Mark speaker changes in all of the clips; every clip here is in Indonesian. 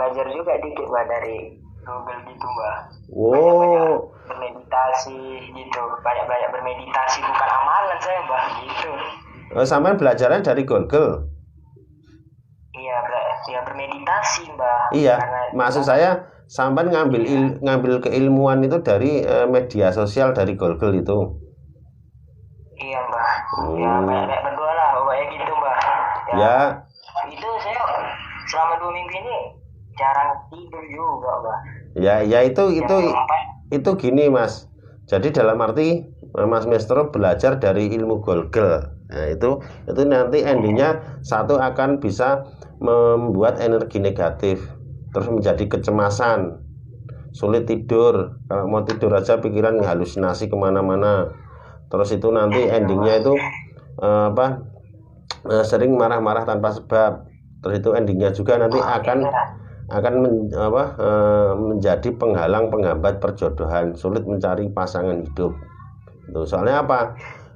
Speaker 1: belajar juga dikit mbak dari Google gitu mbak.
Speaker 2: Oh,
Speaker 1: Bermeditasi gitu, banyak bermeditasi, bukan amalan saya mbak gitu.
Speaker 2: sampean belajarnya dari Google.
Speaker 1: Iya, ya bermeditasi mbak.
Speaker 2: Iya,
Speaker 1: Karena
Speaker 2: maksud saya sampean ngambil keilmuan itu dari media sosial dari Google itu.
Speaker 1: iya mbak. Ya banyak berdua lah pokoknya gitu mbak.
Speaker 2: Ya,
Speaker 1: Itu saya selama 2 minggu ini jarang tidur juga mbak.
Speaker 2: ya itu gini Mas. Jadi dalam arti Mas Mestro belajar dari ilmu Google. Nah, itu nanti endingnya satu akan bisa membuat energi negatif, terus menjadi kecemasan, sulit tidur. Kalau mau tidur aja pikiran halusinasi kemana-mana. Terus itu nanti endingnya itu sering marah-marah tanpa sebab. Terus itu endingnya juga nanti akan menjadi penghambat perjodohan, sulit mencari pasangan hidup. Itu soalnya apa?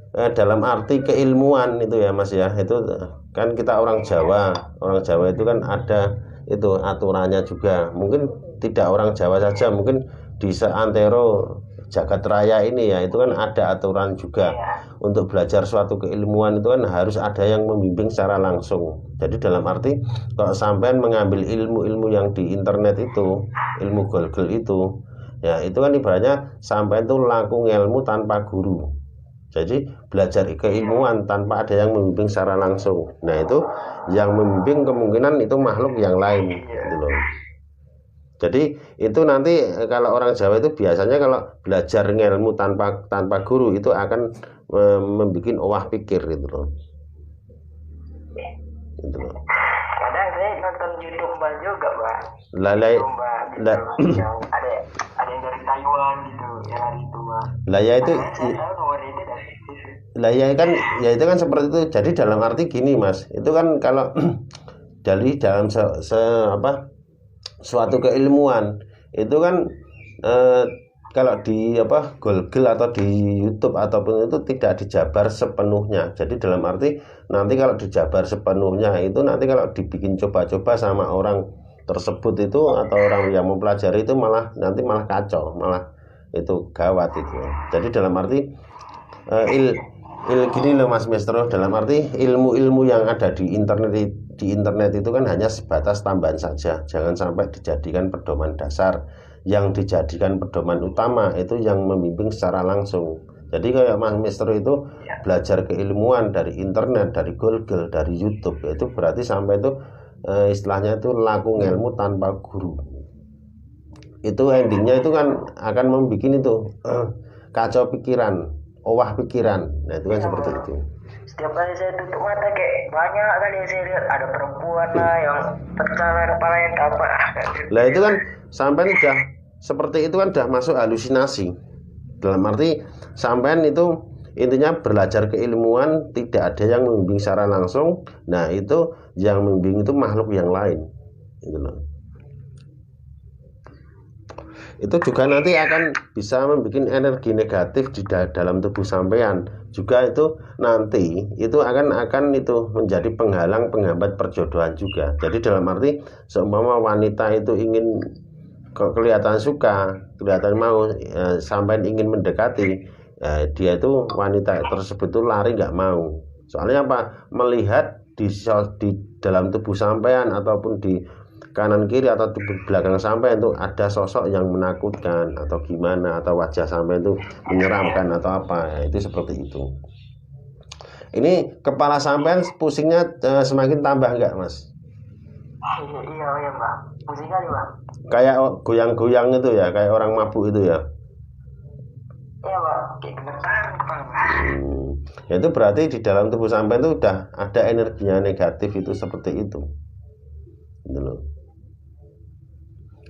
Speaker 2: Dalam arti keilmuan itu ya Mas ya, itu kan kita orang Jawa itu kan ada itu aturannya juga. Mungkin tidak orang Jawa saja, mungkin di seantero jagat raya ini ya, itu kan ada aturan juga. Untuk belajar suatu keilmuan itu kan harus ada yang membimbing secara langsung. Jadi dalam arti kalau sampean mengambil ilmu-ilmu yang di internet itu, ilmu Google itu, ya itu kan ibaratnya sampean itu laku ilmu tanpa guru. Jadi belajar keilmuan tanpa ada yang membimbing secara langsung. Nah itu yang membimbing kemungkinan itu makhluk yang lain gitu loh. Jadi itu nanti kalau orang Jawa itu biasanya kalau belajar ilmu tanpa guru itu akan membuat owah pikir gitu loh.
Speaker 1: Kadang saya nonton YouTube mbak juga mbak.
Speaker 2: Ada
Speaker 1: yang dari Taiwan gitu, yang hari itu mbak.
Speaker 2: Itu kan seperti itu. Jadi dalam arti gini Mas, itu kan kalau dari dalam suatu keilmuan itu kan kalau di Google atau di YouTube ataupun itu tidak dijabar sepenuhnya. Jadi dalam arti nanti kalau dijabar sepenuhnya itu nanti kalau dibikin coba-coba sama orang tersebut itu atau orang yang mempelajari itu malah kacau, malah itu gawat itu. Jadi dalam arti gini loh Mas Mestro, dalam arti ilmu-ilmu yang ada di internet itu kan hanya sebatas tambahan saja. Jangan sampai dijadikan pedoman dasar. Yang dijadikan pedoman utama itu yang membimbing secara langsung. Jadi kayak Mas Mestro itu belajar keilmuan dari internet, dari Google, dari YouTube, itu berarti sampai itu istilahnya itu laku ilmu tanpa guru. Itu endingnya itu kan akan membuat itu kacau pikiran, owah pikiran. Nah itu kan seperti itu.
Speaker 1: Setiap kali saya tutup mata kayak banyak kali saya lihat ada perempuan lah yang pecah kepala yang apa.
Speaker 2: Lah itu kan sampai udah seperti itu kan udah masuk halusinasi. Dalam arti sampean itu intinya belajar keilmuan tidak ada yang membimbing secara langsung. Nah itu yang membimbing itu makhluk yang lain gitu loh. Itu juga nanti akan bisa membuat energi negatif di dalam tubuh sampean. Juga itu nanti itu akan itu menjadi penghambat perjodohan juga. Jadi dalam arti seumpama wanita itu ingin kelihatan suka, kelihatan mau, sampai ingin mendekati, dia itu wanita tersebut itu lari nggak mau. Soalnya apa? Melihat di dalam tubuh sampean ataupun di kanan kiri atau di belakang sampean itu ada sosok yang menakutkan atau gimana, atau wajah sampean itu menyeramkan atau apa, itu seperti itu. Ini kepala sampean pusingnya semakin tambah nggak Mas?
Speaker 1: Iya Mbak, pusing kali Mbak.
Speaker 2: Kayak goyang-goyang itu ya, kayak orang mabuk itu ya.
Speaker 1: Iya Mbak, kayak gemetar kepala.
Speaker 2: Ya itu berarti di dalam tubuh sampean itu udah ada energinya negatif itu seperti itu. Gitu loh.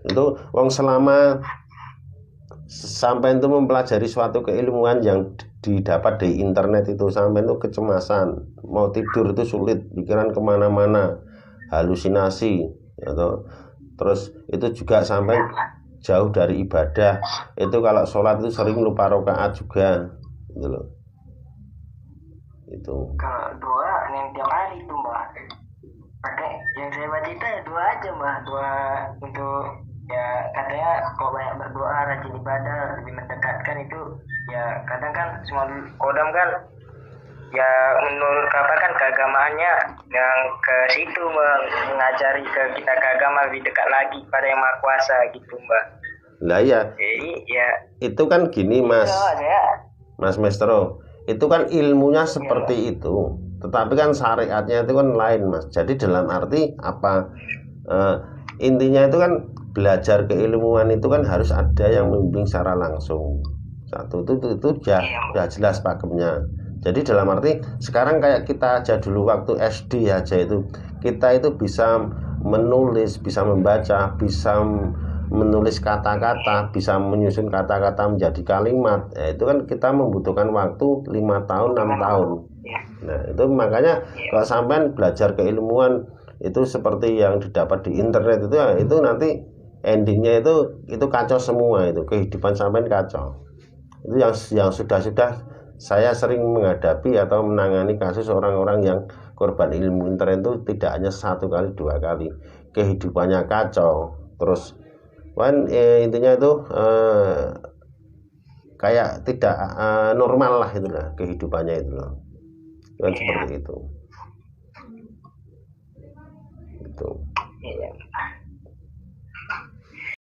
Speaker 2: Itu wong selama sampean itu mempelajari suatu keilmuan yang didapat di internet itu, sampean itu kecemasan, mau tidur itu sulit, pikiran kemana-mana, halusinasi, atau terus itu juga sampai jauh dari ibadah. Itu kalau sholat itu sering lupa rakaat juga, gitu loh. Itu
Speaker 1: kalau doa yang tiap hari itu Mbak, pakai yang saya cita ya dua aja mbak, dua untuk ya katanya kalau banyak berdoa rajin ibadah lebih mendekatkan itu ya kadang kan semua kodam kan ya menurut kabar kan keagamaannya yang ke situ mengajari ke kita ke agama lebih dekat lagi pada yang maha kuasa gitu mbak.
Speaker 2: Lah ya,
Speaker 1: Jadi ya
Speaker 2: itu kan gini Mas,
Speaker 1: saya
Speaker 2: Mas Mestro, itu kan ilmunya seperti itu, tetapi kan syariatnya itu kan lain Mas. Jadi dalam arti apa? Intinya itu kan belajar keilmuan itu kan harus ada yang membimbing secara langsung. Satu itu ya jelas pakemnya. Jadi dalam arti sekarang kayak kita aja dulu waktu SD aja itu kita itu bisa menulis, bisa membaca, bisa menulis kata-kata, bisa menyusun kata-kata menjadi kalimat. Ya, itu kan kita membutuhkan waktu 5 tahun, 6 tahun. Nah, itu makanya kalau sampean belajar keilmuan itu seperti yang didapat di internet itu ya, itu nanti endingnya itu kacau semua, itu kehidupan sampean kacau. Itu yang sudah saya sering menghadapi atau menangani kasus orang-orang yang korban ilmu internet itu tidak hanya 1 kali 2 kali, kehidupannya kacau terus intinya itu kayak tidak normal lah itulah kehidupannya itu loh kan seperti itu.
Speaker 1: iya.